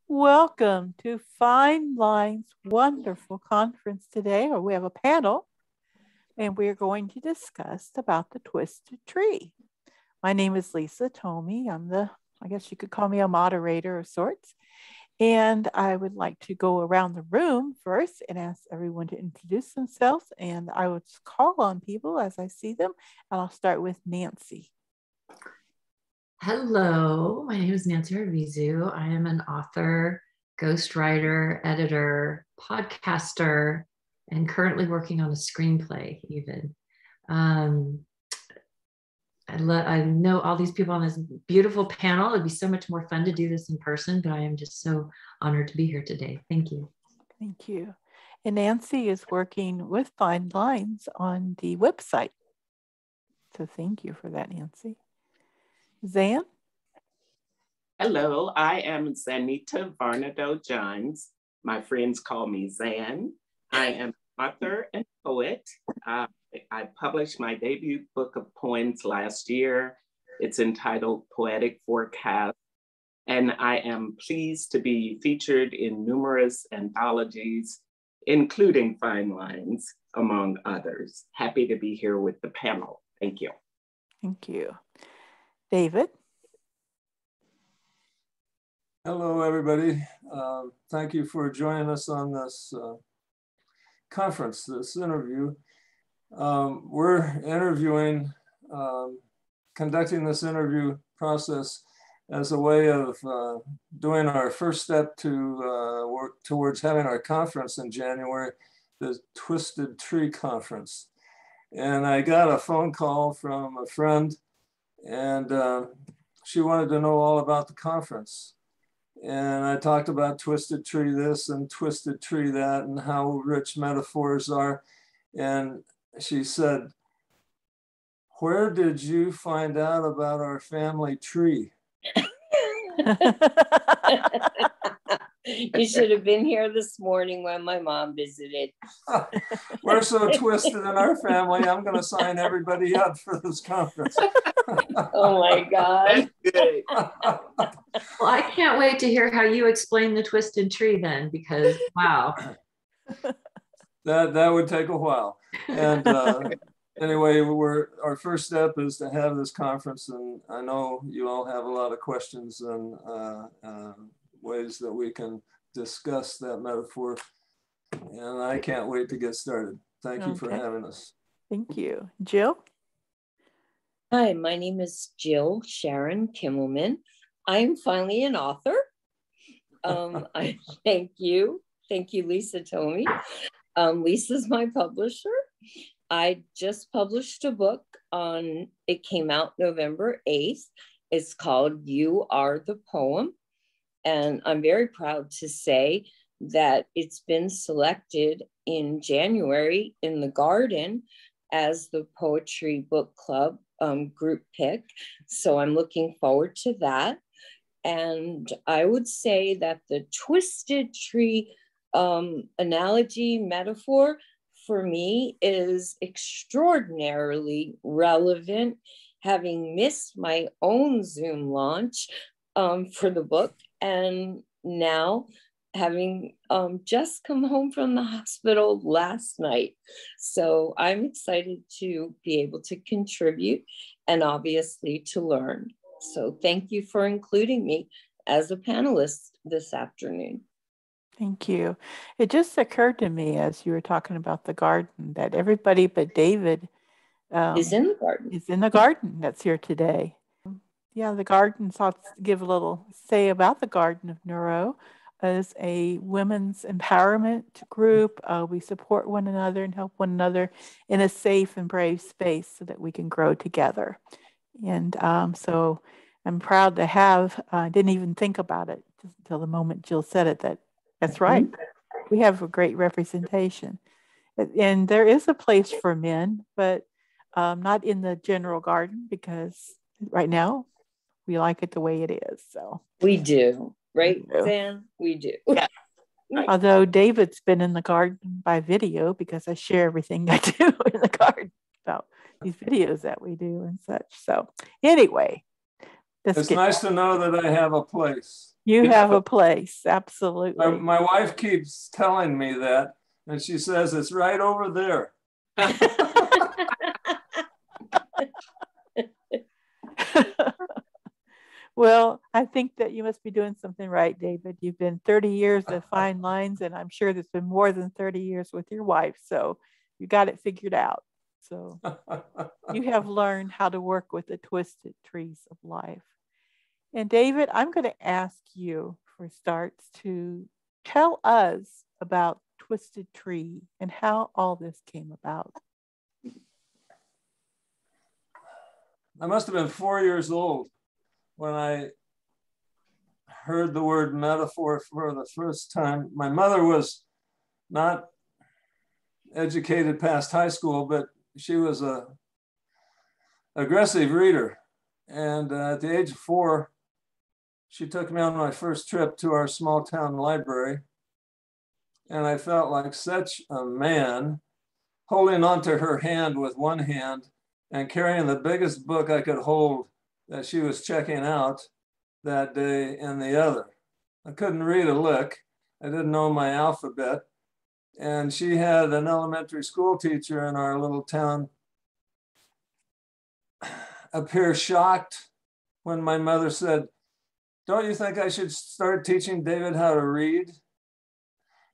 Welcome to Fine Line's wonderful conference today, where we have a panel, and we're going to discuss about the twisted tree. My name is Lisa Tomey. I guess you could call me a moderator of sorts. And I would like to go around the room first and ask everyone to introduce themselves. And I will just call on people as I see them. And I'll start with Nancy. Hello, my name is Nancy Arvizu. I am an author, ghostwriter, editor, podcaster, and currently working on a screenplay even. I know all these people on this beautiful panel. It'd be so much more fun to do this in person, but I am just so honored to be here today. Thank you. Thank you. And Nancy is working with Fine Lines on the website. So thank you for that, Nancy. Zan? Hello, I am Zanita Varnado-Johns. My friends call me Zan. I am an author and poet. I published my debut book of poems last year. It's entitled Poetic Forecast, and I am pleased to be featured in numerous anthologies, including Fine Lines, among others. Happy to be here with the panel. Thank you. Thank you. David? Hello, everybody. Thank you for joining us on this conference, this interview. We're conducting this interview process as a way of doing our first step to work towards having our conference in January, the Twisted Tree Conference. And I got a phone call from a friend, and she wanted to know all about the conference. And I talked about twisted tree this and twisted tree that and how rich metaphors are. And she said, "Where did you find out about our family tree?" You should have been here this morning when my mom visited. We're so twisted in our family. I'm going to sign everybody up for this conference. Oh my God. Well, I can't wait to hear how you explain the twisted tree then, because wow. That would take a while. And anyway, our first step is to have this conference, and I know you all have a lot of questions and ways that we can discuss that metaphor. And I can't wait to get started. Thank you for having us. Thank you. Jill? Hi, my name is Jill Sharon Kimmelman. I'm finally an author. I thank you. Thank you, Lisa Tomey. Lisa's my publisher. I just published a book it came out November 8th. It's called You Are the Poem. And I'm very proud to say that it's been selected in January in the Garden as the Poetry Book Club group pick. So I'm looking forward to that. And I would say that the twisted tree analogy metaphor for me is extraordinarily relevant, having missed my own Zoom launch for the book, and now having just come home from the hospital last night. So I'm excited to be able to contribute and obviously to learn. So thank you for including me as a panelist this afternoon. Thank you. It just occurred to me as you were talking about the garden that everybody but David is in the garden. Is in the garden that's here today. Yeah, the garden, so I'll give a little say about the Garden of Neuro as a women's empowerment group. We support one another and help one another in a safe and brave space so that we can grow together. And so I'm proud to have, I didn't even think about it until the moment Jill said it, that's right. We have a great representation. And there is a place for men, but not in the general garden, because right now we like it the way it is. So we do, right, Sam? We do. Yeah. Although David's been in the garden by video, because I share everything I do in the garden about these videos that we do and such. So anyway, it's nice to know that I have a place. You have a place, absolutely. My wife keeps telling me that, and she says it's right over there. Well, I think that you must be doing something right, David. You've been 30 years of fine lines, and I'm sure there's been more than 30 years with your wife. So you got it figured out. So you have learned how to work with the twisted trees of life. And David, I'm going to ask you for starts to tell us about Twisted Tree and how all this came about. I must have been 4 years old when I heard the word metaphor for the first time. My mother was not educated past high school, but she was a aggressive reader. And at the age of 4, she took me on my first trip to our small town library. And I felt like such a man, holding onto her hand with one hand and carrying the biggest book I could hold that she was checking out that day in the other. I couldn't read a lick. I didn't know my alphabet. And she had an elementary school teacher in our little town appear shocked when my mother said, "Don't you think I should start teaching David how to read?"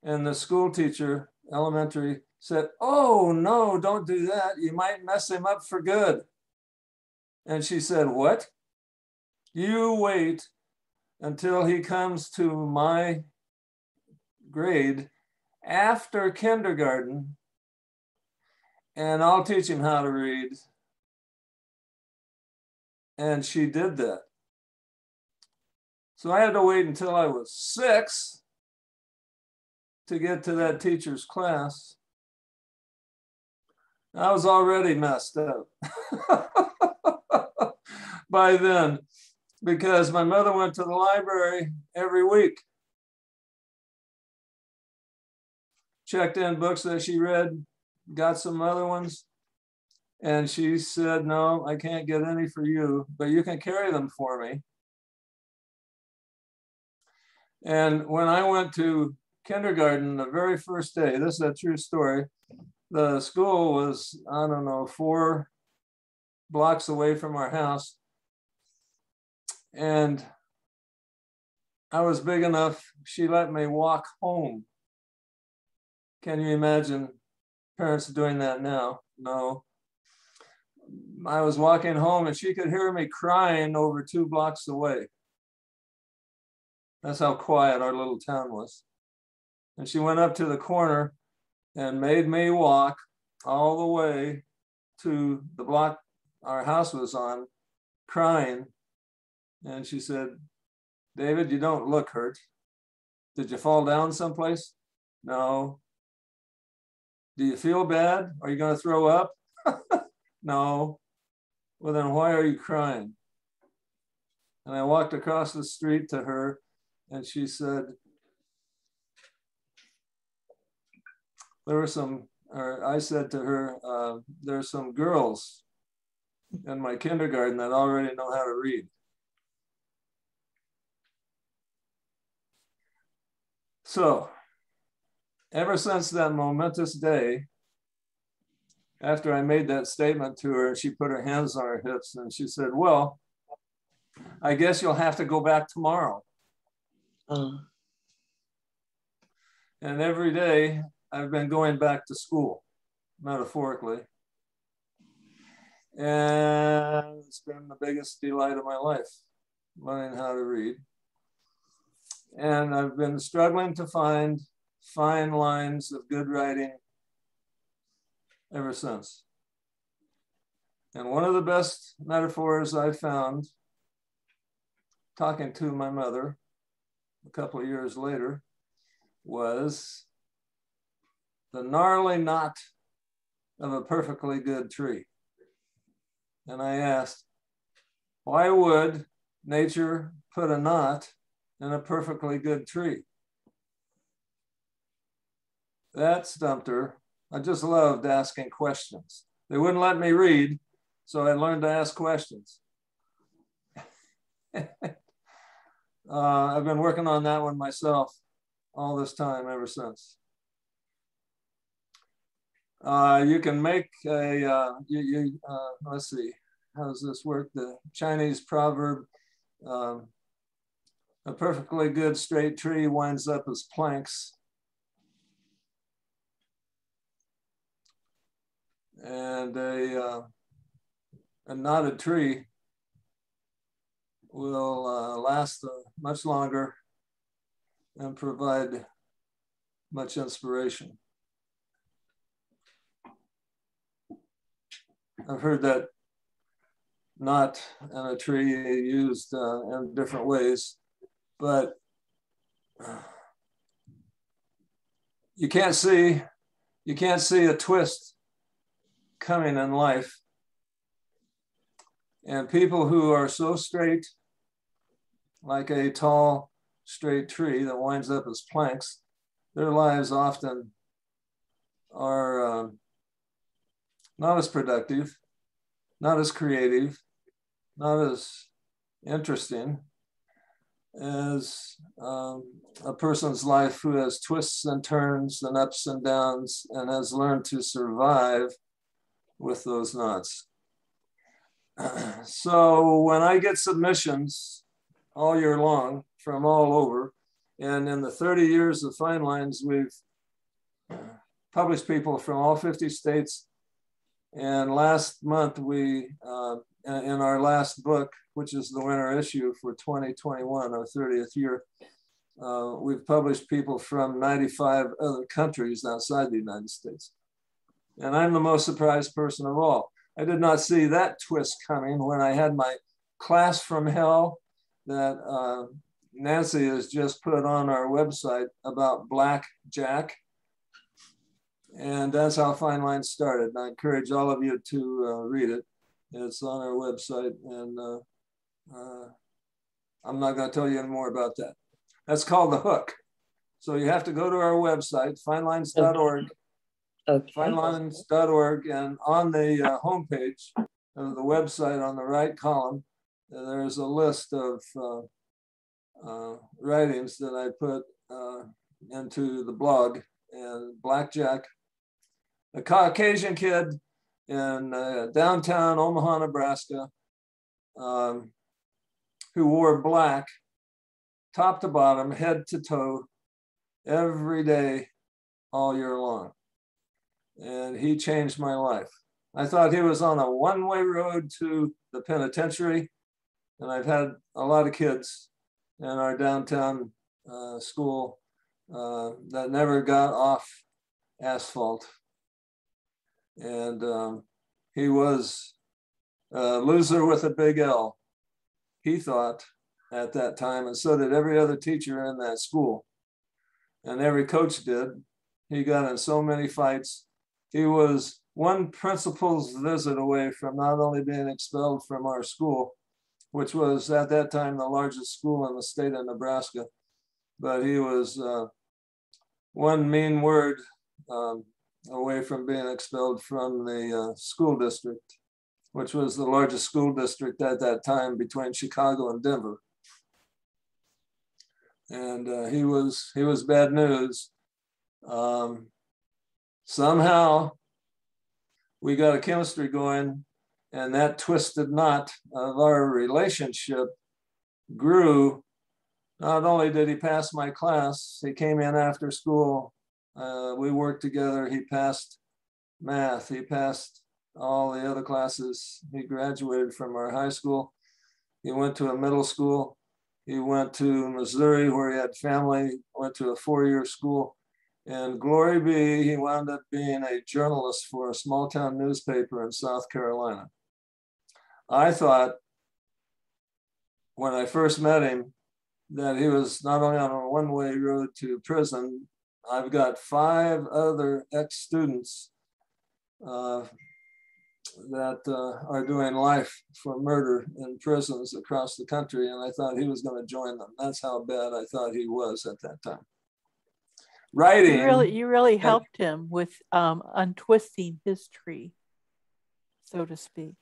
And the school teacher, elementary, said, "Oh, no, don't do that. You might mess him up for good." And she said, "What? You wait until he comes to my grade after kindergarten, and I'll teach him how to read." And she did that. So I had to wait until I was 6 to get to that teacher's class. I was already messed up by then, because my mother went to the library every week, checked in books that she read, got some other ones, and she said, "No, I can't get any for you, but you can carry them for me." And when I went to kindergarten, the very first day, this is a true story, the school was, I don't know, 4 blocks away from our house. And I was big enough, she let me walk home. Can you imagine parents doing that now? No. I was walking home and she could hear me crying over 2 blocks away. That's how quiet our little town was. And she went up to the corner and made me walk all the way to the block our house was on, crying. And she said, "David, you don't look hurt. Did you fall down someplace?" "No." "Do you feel bad? Are you going to throw up?" "No." "Well, then why are you crying?" And I walked across the street to her, and she said, I said to her, "There's some girls in my kindergarten that already know how to read." So, ever since that momentous day, after I made that statement to her, she put her hands on her hips and she said, "Well, I guess you'll have to go back tomorrow." And every day I've been going back to school, metaphorically. And it's been the biggest delight of my life, learning how to read. And I've been struggling to find fine lines of good writing ever since. And one of the best metaphors I found, talking to my mother a couple of years later, was the gnarly knot of a perfectly good tree. And I asked, why would nature put a knot in a perfectly good tree? That stumped her. I just loved asking questions. They wouldn't let me read, so I learned to ask questions. I've been working on that one myself all this time ever since. You can make a, let's see, how does this work? The Chinese proverb, a perfectly good straight tree winds up as planks. And a knotted tree will last much longer and provide much inspiration. I've heard that knot and a tree used in different ways, but you can't see a twist coming in life. And people who are so straight, like a tall, straight tree that winds up as planks, their lives often are not as productive, not as creative, not as interesting as a person's life who has twists and turns and ups and downs and has learned to survive with those knots. So when I get submissions all year long from all over, and in the 30 years of Fine Lines, we've published people from all 50 states. And last month, we, in our last book, which is the winter issue for 2021, our 30th year, we've published people from 95 other countries outside the United States. And I'm the most surprised person of all. I did not see that twist coming when I had my class from hell that Nancy has just put on our website about Black Jack. And that's how Fine Lines started. And I encourage all of you to read it. It's on our website. And I'm not going to tell you any more about that. That's called The Hook. So you have to go to our website, finelines.org. Okay. Finelines.org, and on the homepage of the website on the right column, there's a list of writings that I put into the blog. And Blackjack, a Caucasian kid in downtown Omaha, Nebraska, who wore black top to bottom, head to toe, every day, all year long. And he changed my life. I thought he was on a one-way road to the penitentiary. And I've had a lot of kids in our downtown school that never got off asphalt. And he was a loser with a big L, he thought at that time, and so did every other teacher in that school. And every coach did. He got in so many fights. He was one principal's visit away from not only being expelled from our school, which was at that time the largest school in the state of Nebraska, but he was one mean word away from being expelled from the school district, which was the largest school district at that time between Chicago and Denver. And he was bad news. Somehow we got a chemistry going, and that twisted knot of our relationship grew. Not only did he pass my class, he came in after school. We worked together. He passed math. He passed all the other classes. He graduated from our high school. He went to a middle school. He went to Missouri, where he had family, went to a 4-year school. And glory be, he wound up being a journalist for a small town newspaper in South Carolina. I thought when I first met him that he was not only on a one-way road to prison. I've got 5 other ex-students that are doing life for murder in prisons across the country, and I thought he was going to join them. That's how bad I thought he was at that time. Writing. You really helped him with untwisting his tree, so to speak.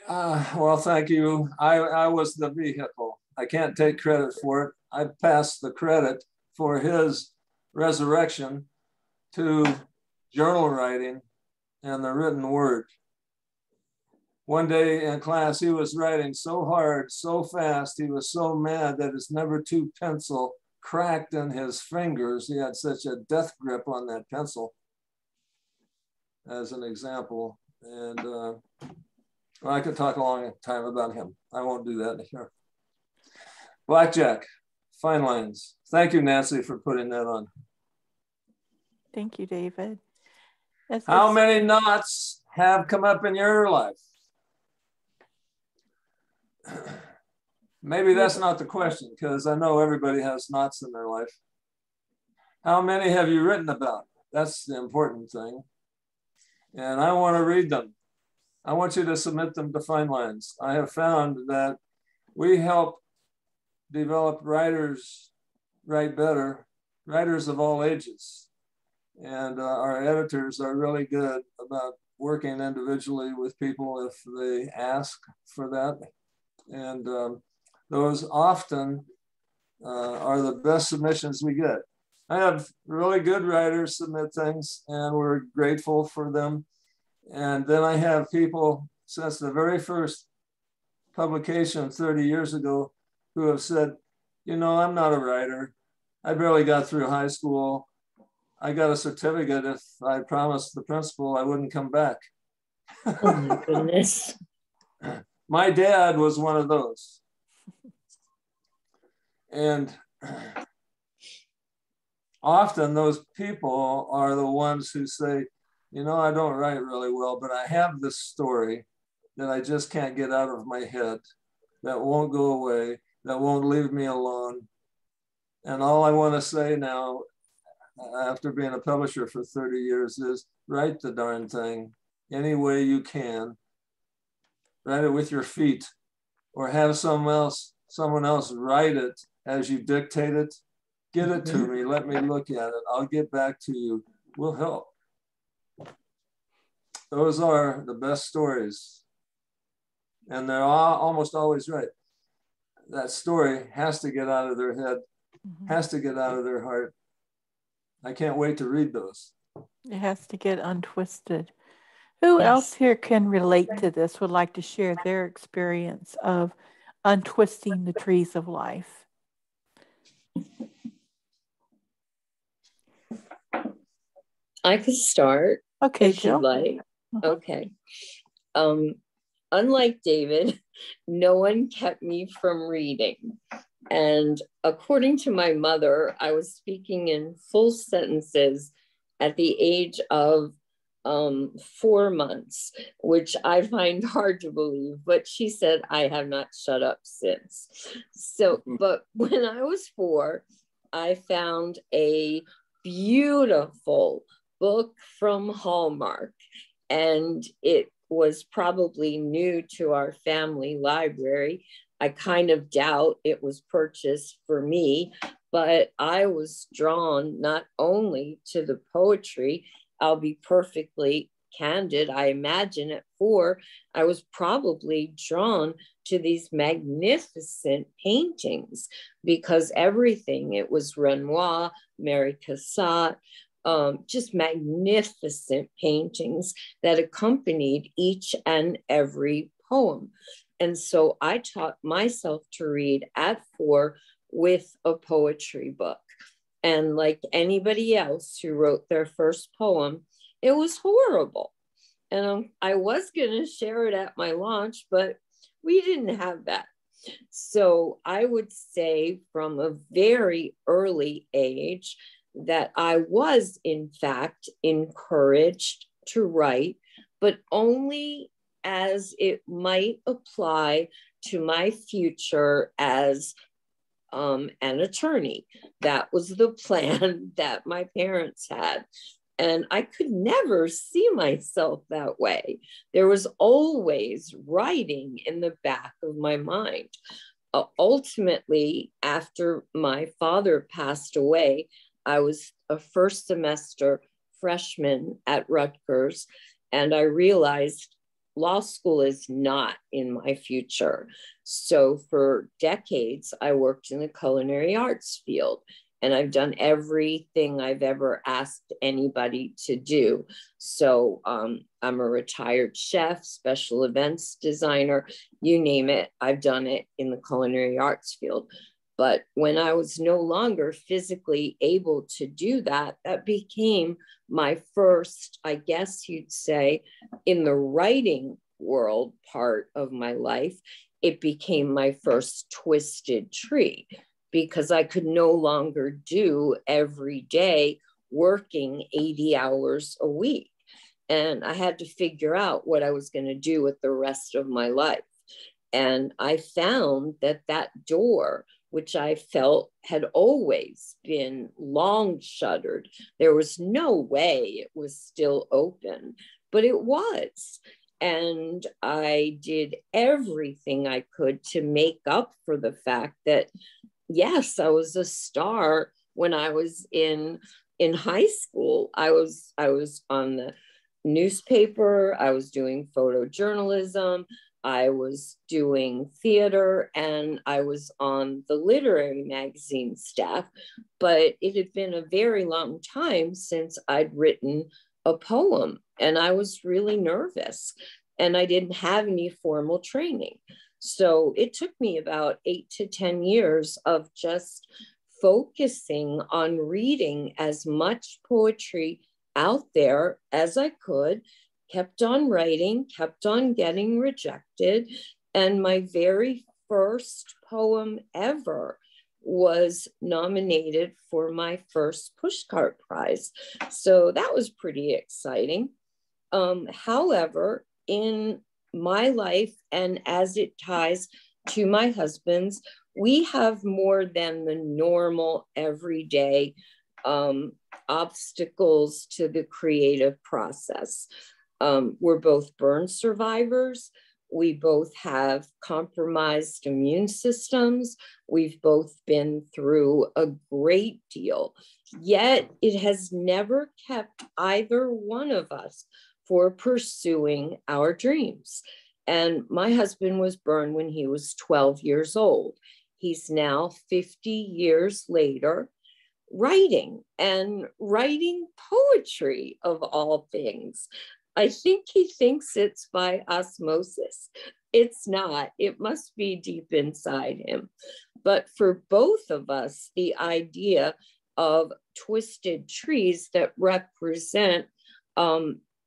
Well, thank you. I was the vehicle. I can't take credit for it. I pass the credit for his resurrection to journal writing and the written word. One day in class, he was writing so hard, so fast, he was so mad that his number 2 pencil cracked in his fingers. He had such a death grip on that pencil, as an example. And well, I could talk a long time about him. I won't do that here. Blackjack, fine lines. Thank you, Nancy, for putting that on. Thank you, David. How many knots have come up in your life? Maybe that's not the question, because I know everybody has knots in their life. How many have you written about? That's the important thing. And I want to read them. I want you to submit them to Fine Lines. I have found that we help develop writers write better, writers of all ages. And our editors are really good about working individually with people if they ask for that. And those often are the best submissions we get. I have really good writers submit things, and we're grateful for them. And then I have people since the very first publication 30 years ago who have said, you know, I'm not a writer. I barely got through high school. I got a certificate if I promised the principal I wouldn't come back. Oh my goodness. My dad was one of those. And often those people are the ones who say, you know, I don't write really well, but I have this story that I just can't get out of my head, that won't go away, that won't leave me alone. And all I want to say now, after being a publisher for 30 years, is write the darn thing any way you can. Write it with your feet, or have someone else write it as you dictate it. Get it to me, let me look at it. I'll get back to you, we'll help. Those are the best stories. And they're almost always right. That story has to get out of their head, has to get out of their heart. I can't wait to read those. It has to get untwisted. Who else here can relate to this, would like to share their experience of untwisting the trees of life? I could start. Okay, if you'd Jill. like. Okay. Unlike David, no one kept me from reading. And according to my mother, I was speaking in full sentences at the age of 4 months, which I find hard to believe, but she said I have not shut up since. So, but when I was 4, I found a beautiful book from Hallmark, and it was probably new to our family library. I kind of doubt it was purchased for me, but I was drawn not only to the poetry. I'll be perfectly candid. I imagine at 4, I was probably drawn to these magnificent paintings because everything, it was Renoir, Mary Cassatt, just magnificent paintings that accompanied each and every poem. And so I taught myself to read at 4 with a poetry book. And like anybody else who wrote their first poem, it was horrible. And I was going to share it at my launch, but we didn't have that. So I would say from a very early age that I was, in fact, encouraged to write, but only as it might apply to my future as an attorney. That was the plan that my parents had. And I could never see myself that way. There was always writing in the back of my mind. Ultimately, after my father passed away, I was a first semester freshman at Rutgers, and I realized law school is not in my future. So for decades, I worked in the culinary arts field, and I've done everything I've ever asked anybody to do. So I'm a retired chef, special events designer, you name it, I've done it in the culinary arts field. But when I was no longer physically able to do that, that became my first, I guess you'd say, in the writing world part of my life, it became my first twisted tree, because I could no longer do every day working 80 hours a week. And I had to figure out what I was going to do with the rest of my life. And I found that that door, which I felt had always been long shuttered, there was no way it was still open, but it was. And I did everything I could to make up for the fact that, yes, I was a star when I was in high school. I was on the newspaper, I was doing photojournalism, I was doing theater, and I was on the literary magazine staff. But it had been a very long time since I'd written a poem, and I was really nervous, and I didn't have any formal training. So it took me about 8 to 10 years of just focusing on reading as much poetry out there as I could, kept on writing, kept on getting rejected. And my very first poem ever was nominated for my first Pushcart Prize. So that was pretty exciting. However, in my life, and as it ties to my husband's, we have more than the normal everyday obstacles to the creative process. We're both burn survivors. We both have compromised immune systems. We've both been through a great deal, yet it has never kept either one of us for pursuing our dreams. And my husband was burned when he was 12 years old. He's now 50 years later writing, and writing poetry of all things. I think he thinks it's by osmosis. It's not. It must be deep inside him. But for both of us, the idea of twisted trees that represent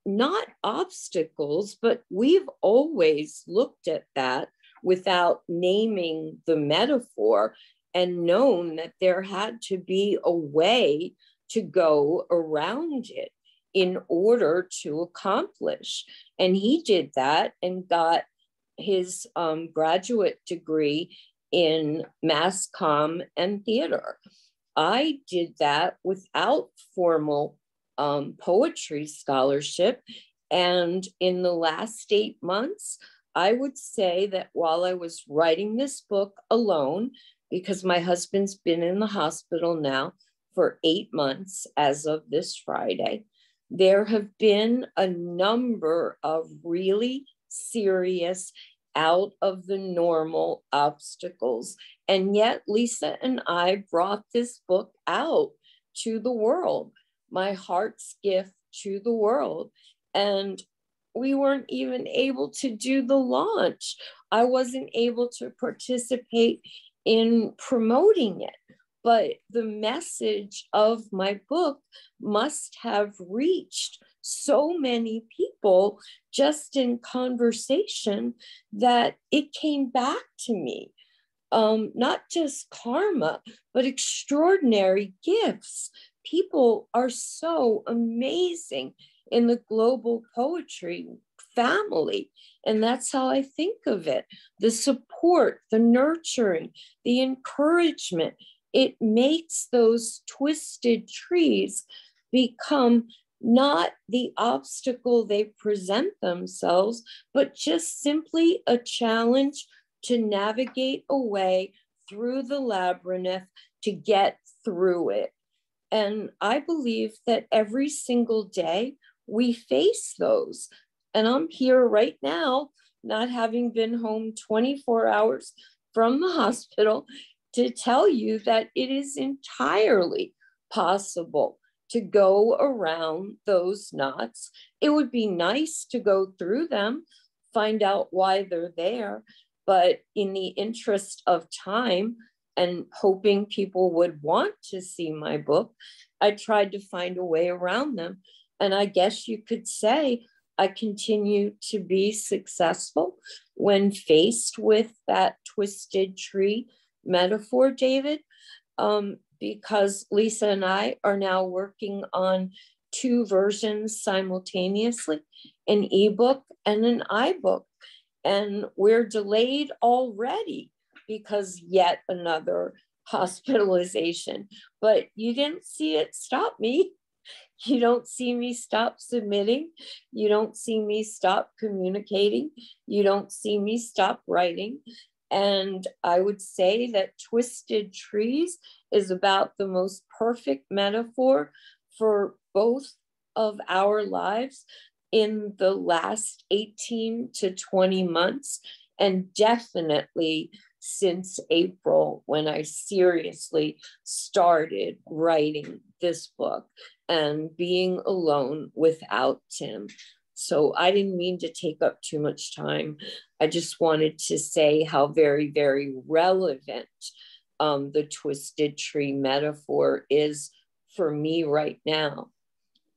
not obstacles, but we've always looked at that without naming the metaphor and known that there had to be a way to go around it in order to accomplish. And he did that and got his graduate degree in mass comm and theater. I did that without formal poetry scholarship. And in the last 8 months, I would say that while I was writing this book alone, because my husband's been in the hospital now for 8 months as of this Friday, there have been a number of really serious out of the normal obstacles. And yet Lisa and I brought this book out to the world, my heart's gift to the world. And we weren't even able to do the launch. I wasn't able to participate in promoting it. But the message of my book must have reached so many people just in conversation that it came back to me. Not just karma, but extraordinary gifts. People are so amazing in the global poetry family. And that's how I think of it. The support, the nurturing, the encouragement. It makes those twisted trees become not the obstacle they present themselves, but just simply a challenge to navigate a way through the labyrinth to get through it. And I believe that every single day we face those. And I'm here right now, not having been home 24 hours from the hospital, to tell you that it is entirely possible to go around those knots. It would be nice to go through them, find out why they're there, but in the interest of time and hoping people would want to see my book, I tried to find a way around them. And I guess you could say I continue to be successful when faced with that twisted tree metaphor, David, because Lisa and I are now working on 2 versions simultaneously, an ebook and an iBook. And we're delayed already because yet another hospitalization. But you didn't see it stop me. You don't see me stop submitting. You don't see me stop communicating. You don't see me stop writing. And I would say that Twisted Trees is about the most perfect metaphor for both of our lives in the last 18 to 20 months, and definitely since April, when I seriously started writing this book and being alone without Tim. So I didn't mean to take up too much time. I just wanted to say how very, very relevant the twisted tree metaphor is for me right now.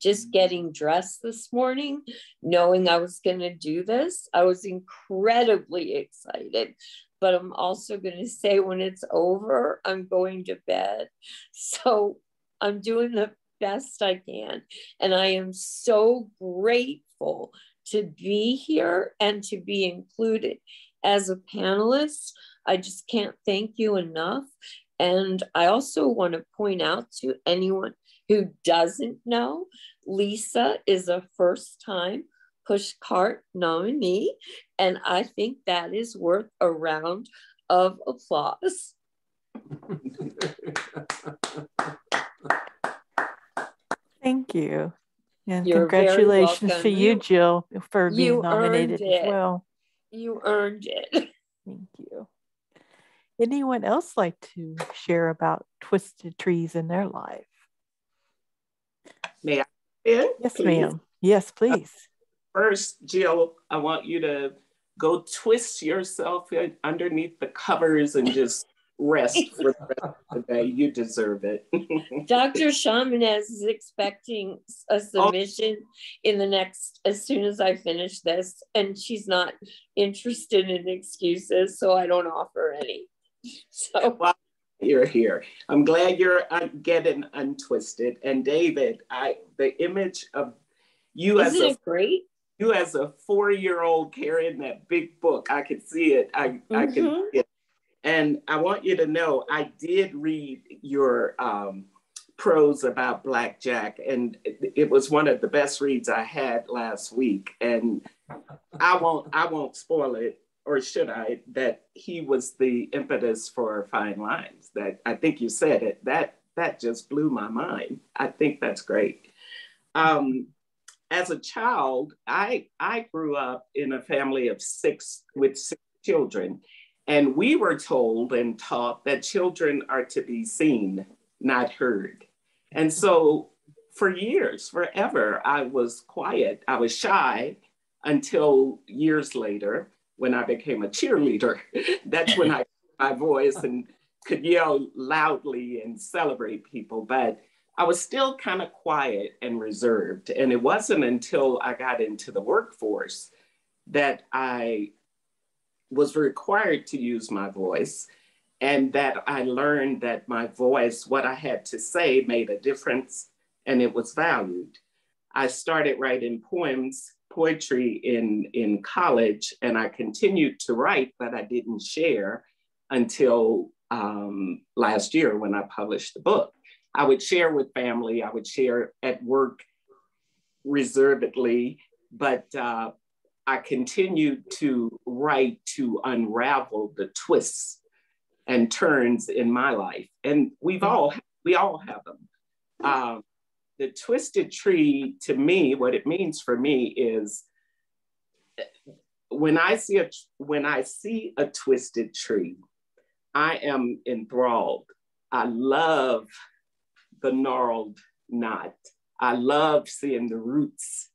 Just getting dressed this morning, knowing I was going to do this, I was incredibly excited. But I'm also going to say when it's over, I'm going to bed. So I'm doing the best I can. And I am so grateful to be here and to be included as a panelist. I just can't thank you enough. And I also want to point out to anyone who doesn't know, Lisa is a first-time Pushcart nominee, and I think that is worth a round of applause. Thank you. And You're congratulations very to you, Jill, for being nominated as well. You earned it. Thank you. Anyone else like to share about twisted trees in their life? May I begin? Yes, ma'am. Yes, please. First, Jill, I want you to go twist yourself underneath the covers and just rest for the rest of the day. You deserve it. Dr. Shamanez is expecting a submission in the next, as soon as I finish this, and she's not interested in excuses, so I don't offer any. So well, you're here. I'm glad you're getting untwisted. And David, the image of you isn't it great? You as a 4-year-old carrying that big book, I could see it. I can see it. And I want you to know, I did read your prose about Black Jack, and it was one of the best reads I had last week. And I won't spoil it, or should I, that he was the impetus for Fine Lines. That I think you said it. That just blew my mind. I think that's great. As a child, I grew up in a family of 6 with 6 children. And we were told and taught that children are to be seen, not heard. And so for years, forever, I was quiet. I was shy until years later when I became a cheerleader. That's when I got my voice and could yell loudly and celebrate people. But I was still kind of quiet and reserved. And it wasn't until I got into the workforce that I was required to use my voice, and that I learned that my voice, what I had to say, made a difference and it was valued. I started writing poetry in college, and I continued to write, but I didn't share until last year when I published the book. I would share with family, I would share at work reservedly, but I continued to write to unravel the twists and turns in my life. And we all have them. The twisted tree, to me, what it means for me is when I see a twisted tree, I am enthralled. I love the gnarled knot. I love seeing the roots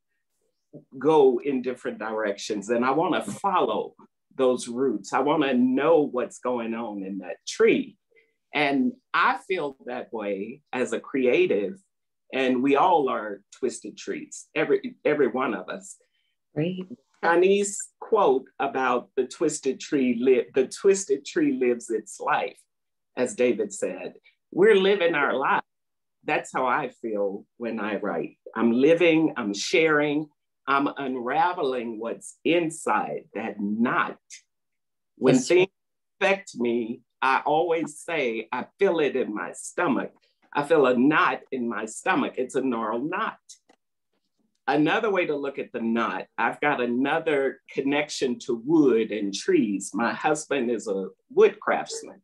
go in different directions, and I want to follow those roots. I want to know what's going on in that tree. And I feel that way as a creative, and we all are twisted trees, every one of us. Right. Chinese quote about the twisted tree lives its life, as David said. We're living our life. That's how I feel when I write. I'm living, I'm sharing, I'm unraveling what's inside that knot. When things affect me, I always say, I feel it in my stomach. I feel a knot in my stomach. It's a gnarled knot. Another way to look at the knot, I've got another connection to wood and trees. My husband is a wood craftsman.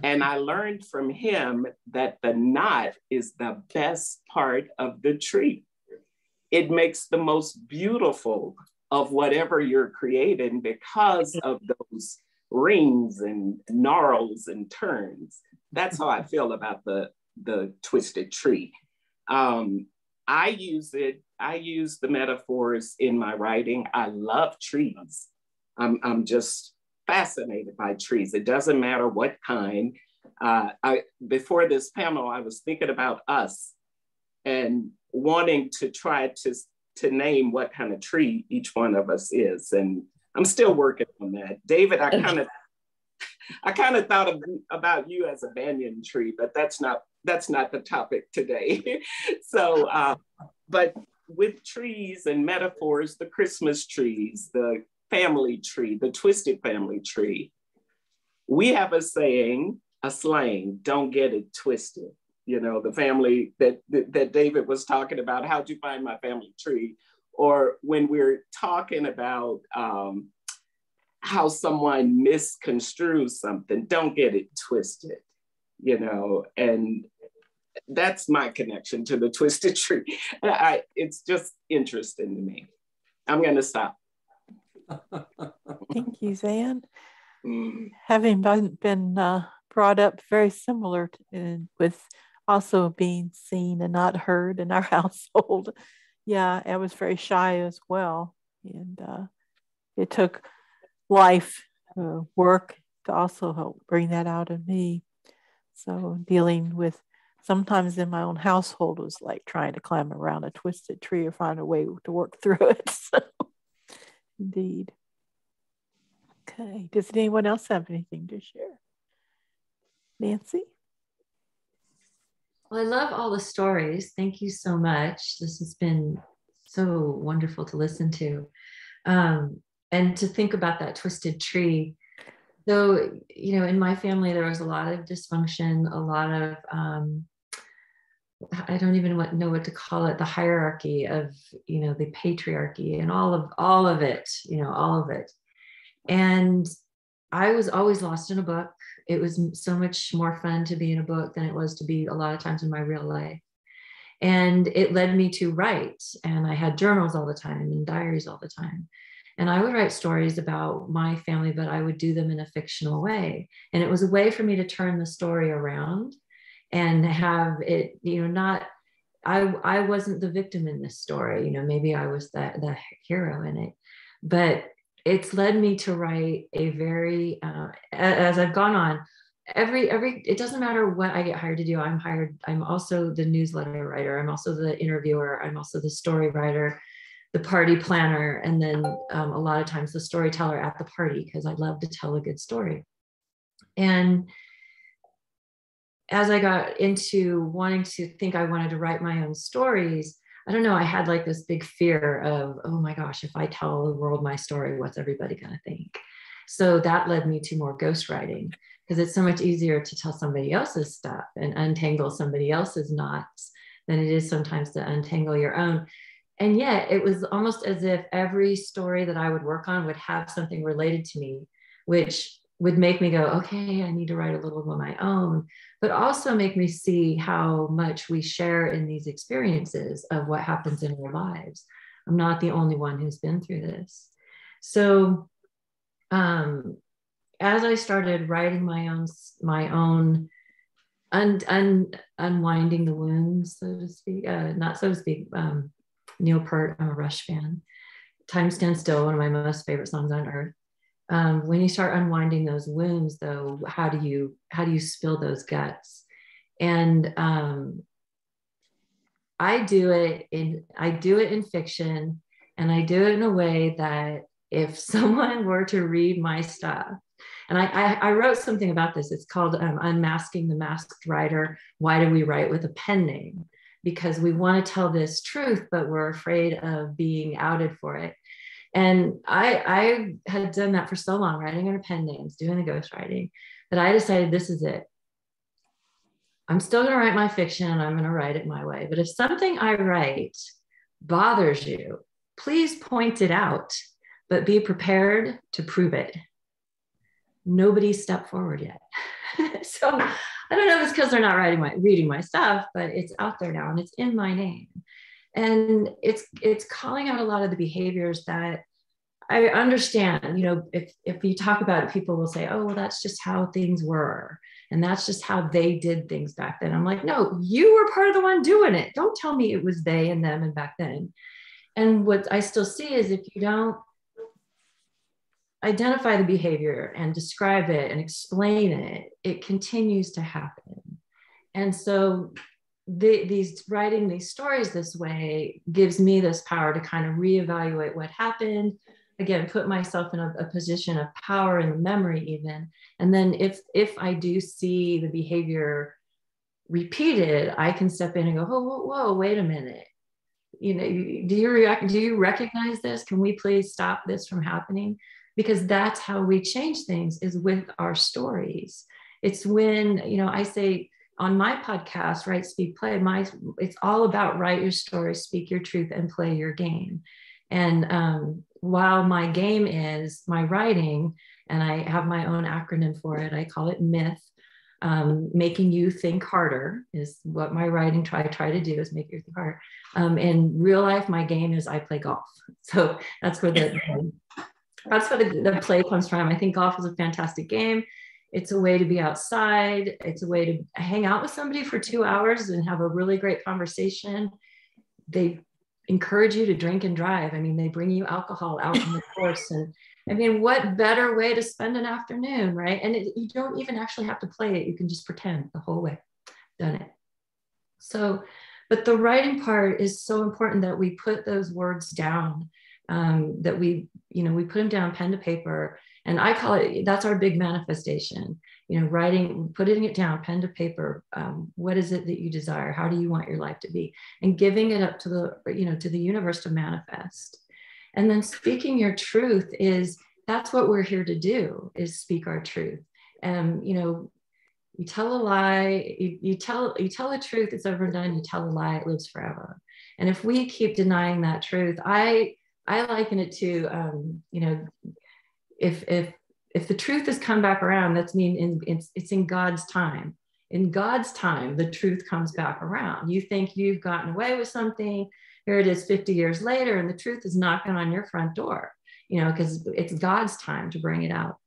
And I learned from him that the knot is the best part of the tree. It makes the most beautiful of whatever you're creating because of those rings and gnarls and turns. That's how I feel about the twisted tree. I use the metaphors in my writing. I love trees. I'm just fascinated by trees. It doesn't matter what kind. Before this panel, I was thinking about us and wanting to try to name what kind of tree each one of us is. And I'm still working on that. David, I kind of thought about you as a banyan tree, but that's not the topic today. So, but with trees and metaphors, the Christmas trees, the family tree, the twisted family tree, we have a saying, a slang, don't get it twisted. You know, the family that David was talking about, how'd you find my family tree? Or when we're talking about how someone misconstrues something, don't get it twisted, you know, and that's my connection to the twisted tree. It's just interesting to me. I'm gonna stop. Thank you, Zan. Having been brought up very similar with also being seen and not heard in our household. Yeah, I was very shy as well. And it took life, work to also help bring that out of me. So dealing with sometimes in my own household was like trying to climb around a twisted tree or find a way to work through it. So, indeed. Okay, does anyone else have anything to share? Nancy? Well, I love all the stories. Thank you so much. This has been so wonderful to listen to. And to think about that twisted tree. So, you know, in my family, there was a lot of dysfunction, a lot of, I don't even know what to call it, the hierarchy of, you know, the patriarchy and all of it, you know, all of it. And I was always lost in a book. It was so much more fun to be in a book than it was to be a lot of times in my real life. And it led me to write. And I had journals all the time and diaries all the time. And I would write stories about my family, but I would do them in a fictional way. And it was a way for me to turn the story around and have it, you know, not, I wasn't the victim in this story, you know, maybe I was the hero in it, but it's led me to write a very, as I've gone on, it doesn't matter what I get hired to do. I'm also the newsletter writer. I'm also the interviewer. I'm also the story writer, the party planner, and then a lot of times the storyteller at the party, because I love to tell a good story. And as I got into wanting to think I wanted to write my own stories, I don't know, I had like this big fear of, oh my gosh, if I tell the world my story, what's everybody gonna think? So that led me to more ghostwriting, because it's so much easier to tell somebody else's stuff and untangle somebody else's knots than it is sometimes to untangle your own. And yet it was almost as if every story that I would work on would have something related to me, which would make me go, okay, I need to write a little of my own, but also make me see how much we share in these experiences of what happens in our lives. I'm not the only one who's been through this. So as I started writing my own unwinding the wounds, so to speak, not so to speak, Neil Peart, I'm a Rush fan. Time Stands Still, one of my most favorite songs on earth. When you start unwinding those wounds, though, how do you spill those guts? And I do it in fiction, and I do it in a way that if someone were to read my stuff, and I wrote something about this. It's called Unmasking the Masked Writer. Why do we write with a pen name? Because we want to tell this truth, but we're afraid of being outed for it. And I had done that for so long, writing under pen names, doing the ghostwriting, that I decided this is it. I'm still going to write my fiction, and I'm going to write it my way. But if something I write bothers you, please point it out, but be prepared to prove it. Nobody stepped forward yet. So I don't know if it's because they're not reading my stuff, but it's out there now and it's in my name. And it's calling out a lot of the behaviors that I understand. You know, if you talk about it, people will say, oh, well, that's just how things were. And that's just how they did things back then. I'm like, no, you were part of the one doing it. Don't tell me it was they and them and back then. And what I still see is if you don't identify the behavior and describe it and explain it, it continues to happen. And so writing these stories this way gives me this power to kind of reevaluate what happened. Again, put myself in a position of power in the memory even. And then if I do see the behavior repeated, I can step in and go, oh, whoa, wait a minute. You know, do you recognize this? Can we please stop this from happening? Because that's how we change things, is with our stories. It's when, you know, I say on my podcast, Write, Speak, Play, it's all about write your story, speak your truth, and play your game. And while my game is my writing, and I have my own acronym for it, I call it MYTH. Making you think harder is what my writing I try to do, is make you think harder. In real life, my game is I play golf. So that's where the play comes from. I think golf is a fantastic game. It's a way to be outside. It's a way to hang out with somebody for 2 hours and have a really great conversation. They encourage you to drink and drive. I mean, they bring you alcohol out on the course. And I mean, what better way to spend an afternoon, right? And you don't even actually have to play it. You can just pretend the whole way. Done it. So, but the writing part is so important, that we put those words down, that we put them down, pen to paper. And I call it, that's our big manifestation, you know, writing, putting it down, pen to paper. What is it that you desire? How do you want your life to be? And giving it up to the universe to manifest. And then speaking your truth that's what we're here to do, is speak our truth. And, you know, you tell a lie, you tell the truth, it's over and done. You tell a lie, it lives forever. And if we keep denying that truth, I liken it to, you know, if the truth has come back around, that's it's in God's time. In God's time, the truth comes back around. You think you've gotten away with something, here it is 50 years later, and the truth is knocking on your front door, you know, because it's God's time to bring it out.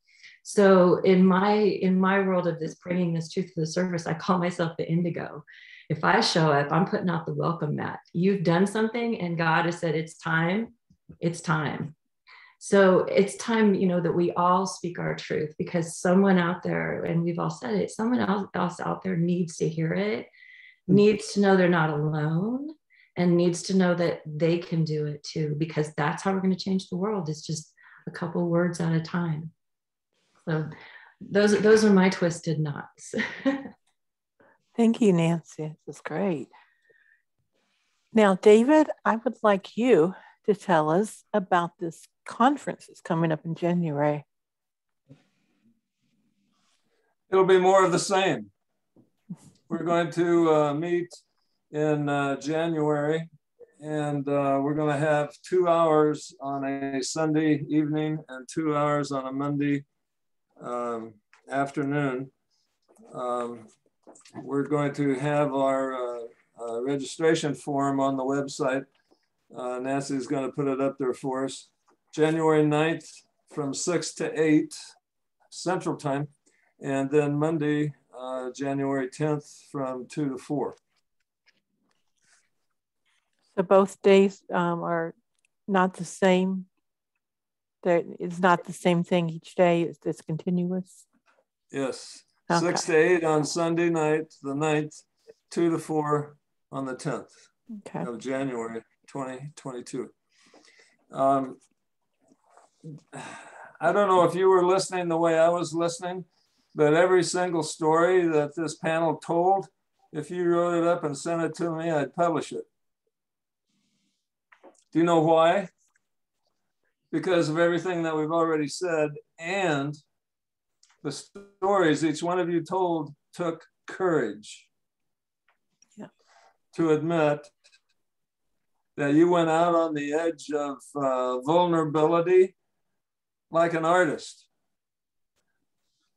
So in my world of this, bringing this truth to the surface, I call myself the indigo. If I show up, I'm putting out the welcome mat. You've done something and God has said, it's time. It's time. So it's time, you know, that we all speak our truth, because someone out there, and we've all said it, someone else out there needs to hear it, needs to know they're not alone, and needs to know that they can do it too, because that's how we're going to change the world. It's just a couple words at a time. So those are my twisted knots. Thank you, Nancy. This is great. Now, David, I would like you to tell us about this conference that's coming up in January. It'll be more of the same. We're going to meet in January, and we're going to have 2 hours on a Sunday evening and 2 hours on a Monday afternoon. We're going to have our registration form on the website Nancy's going to put it up there for us. January 9th from 6 to 8 Central Time. And then Monday, January 10th from 2 to 4. So both days are not the same. It's not the same thing each day. It's continuous. Yes. Okay. 6 to 8 on Sunday night, the 9th, 2 to 4 on the 10th of January 2022. I don't know if you were listening the way I was listening, but every single story that this panel told, if you wrote it up and sent it to me, I'd publish it. Do you know why? Because of everything that we've already said, and the stories each one of you told took courage to admit that you went out on the edge of vulnerability like an artist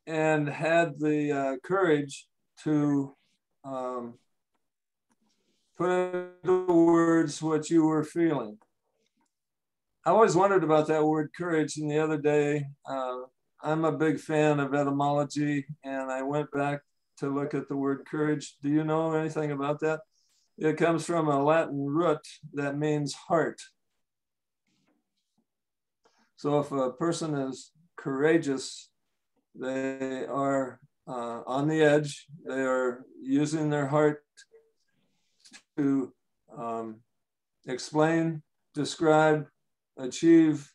and had the courage to put into words what you were feeling. I always wondered about that word courage, and the other day, I'm a big fan of etymology, and I went back to look at the word courage. Do you know anything about that? It comes from a Latin root that means heart. So if a person is courageous, they are on the edge. They are using their heart to explain, describe, achieve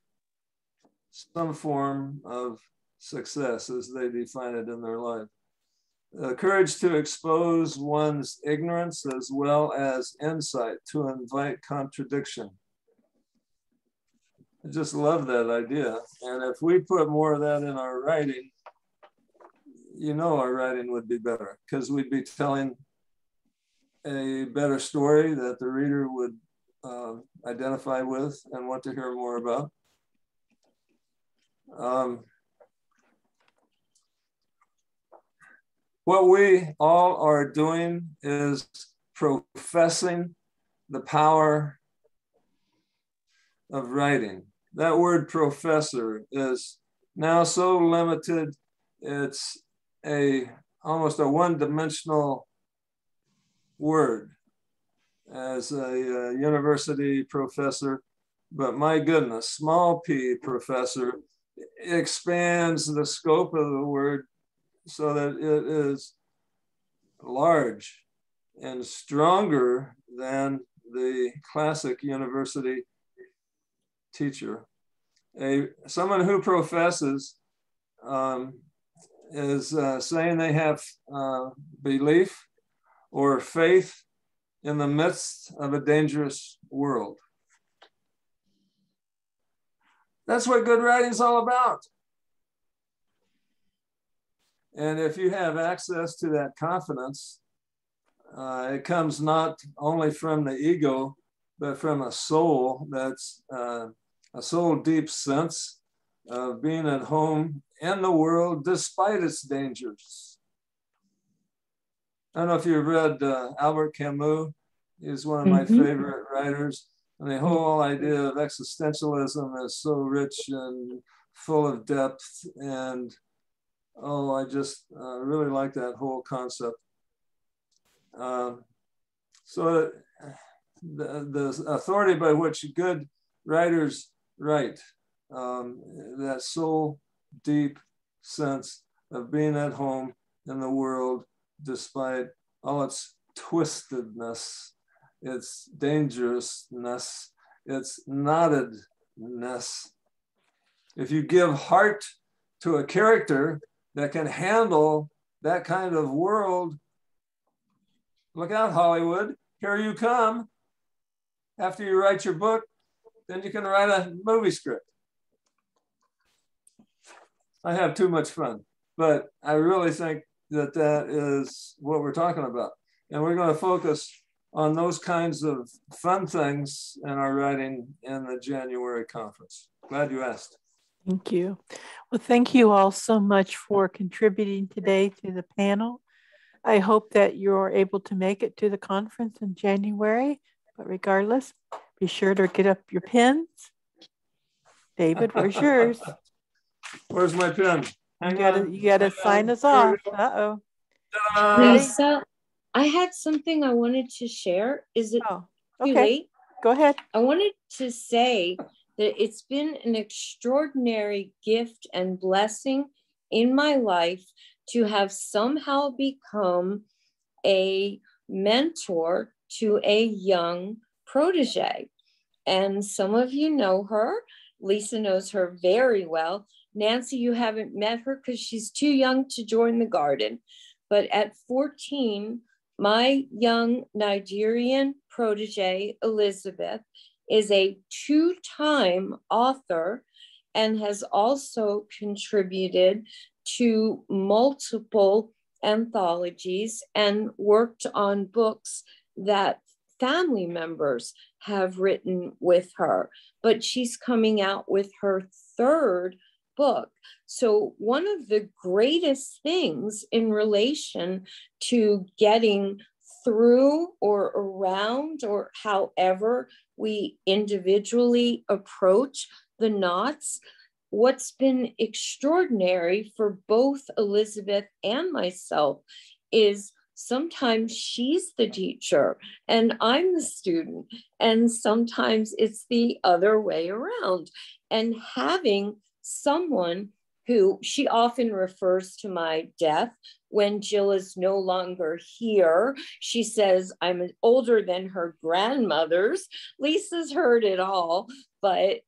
some form of success as they define it in their life. Courage to expose one's ignorance as well as insight, to invite contradiction. I just love that idea. And if we put more of that in our writing, you know, our writing would be better, because we'd be telling a better story that the reader would identify with and want to hear more about. What we all are doing is professing the power of writing. That word professor is now so limited, it's almost a one-dimensional word as a university professor, but my goodness, small p professor expands the scope of the word so that it is large and stronger than the classic university teacher. Someone who professes is saying they have belief or faith in the midst of a dangerous world. That's what good writing is all about. And if you have access to that confidence, it comes not only from the ego, but from a soul that's a soul deep sense of being at home in the world despite its dangers. I don't know if you've read Albert Camus. He's one of my favorite writers. And the whole idea of existentialism is so rich and full of depth. And oh, I just really like that whole concept. So the authority by which good writers write, that soul deep sense of being at home in the world despite all its twistedness, its dangerousness, its knottedness. If you give heart to a character that can handle that kind of world, look out, Hollywood, here you come. After you write your book, then you can write a movie script. I have too much fun, but I really think that that is what we're talking about. And we're going to focus on those kinds of fun things in our writing in the January conference. Glad you asked. Thank you. Well, thank you all so much for contributing today to the panel. I hope that you're able to make it to the conference in January, but regardless, Be sure to get up your pens. David, where's yours? Where's my pen? You gotta sign us off. Uh-oh. Lisa, I had something I wanted to share. Is it too late? Go ahead. I wanted to say that it's been an extraordinary gift and blessing in my life to have somehow become a mentor to a young protege. And some of you know her. Lisa knows her very well. Nancy, you haven't met her because she's too young to join the garden. But at 14, my young Nigerian protege, Elizabeth, is a 2-time author and has also contributed to multiple anthologies and worked on books that family members have written with her. But she's coming out with her 3rd book. So one of the greatest things in relation to getting through or around or however we individually approach the knots, what's been extraordinary for both Elizabeth and myself is sometimes she's the teacher and I'm the student, and sometimes it's the other way around. And having someone who, she often refers to my death when Jill is no longer here. She says I'm older than her grandmothers. Lisa's heard it all. But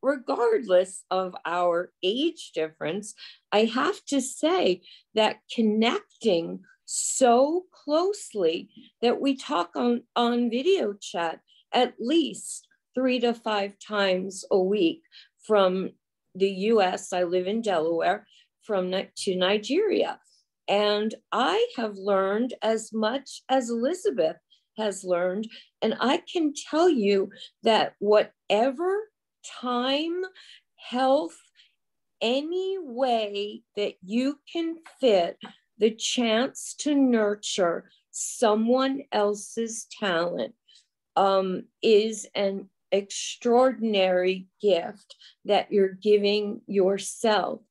regardless of our age difference, I have to say that connecting so closely that we talk on video chat at least 3 to 5 times a week from the US, I live in Delaware, to Nigeria. And I have learned as much as Elizabeth has learned. And I can tell you that whatever time, health, any way that you can fit the chance to nurture someone else's talent is an extraordinary gift that you're giving yourself.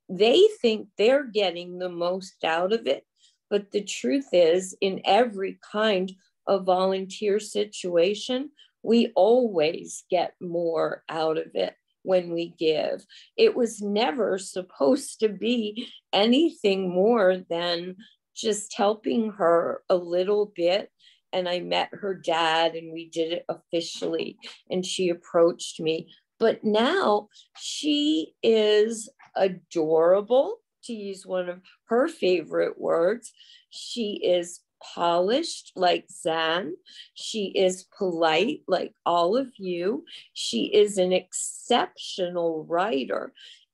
They think they're getting the most out of it, but the truth is, in every kind of volunteer situation, we always get more out of it when we give. It was never supposed to be anything more than just helping her a little bit. And I met her dad and we did it officially and she approached me. But now she is adorable, to use one of her favorite words. She is polished like Zan. She is polite like all of you. She is an exceptional writer.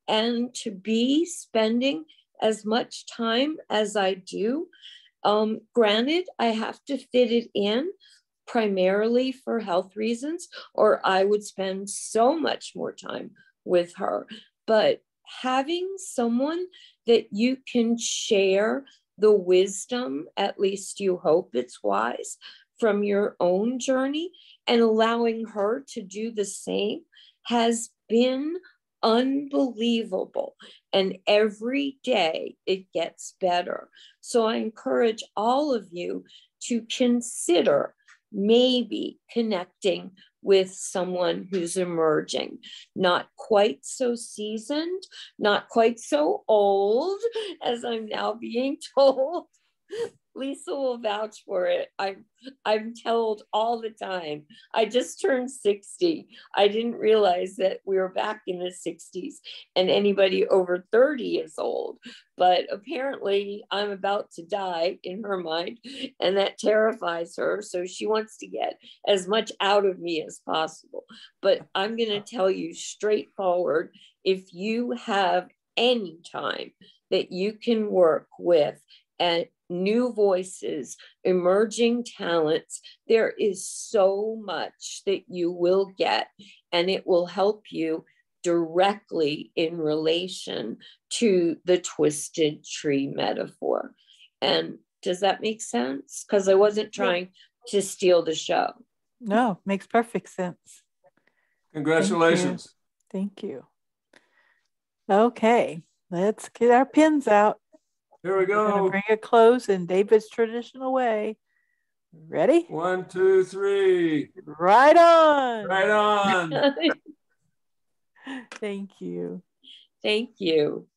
And to be spending as much time as I do, granted, I have to fit it in primarily for health reasons, or I would spend so much more time with her. But having someone that you can share the wisdom, at least you hope it's wise, from your own journey and allowing her to do the same has been unbelievable. And every day it gets better. So I encourage all of you to consider maybe connecting with someone who's emerging, not quite so seasoned, not quite so old, as I'm now being told. Lisa will vouch for it. I'm told all the time. I just turned 60. I didn't realize that we were back in the 60s and anybody over 30 is old. But apparently I'm about to die in her mind, and that terrifies her. So she wants to get as much out of me as possible. But I'm going to tell you straightforward, if you have any time that you can work with and new voices, emerging talents, there is so much that you will get, and it will help you directly in relation to the twisted tree metaphor. And does that make sense? Because I wasn't trying to steal the show. No, makes perfect sense. Congratulations. Thank you. Okay, let's get our pens out. Here we We're going go. to bring a close in David's traditional way. Ready? 1, 2, 3. Right on. Right on. Thank you. Thank you.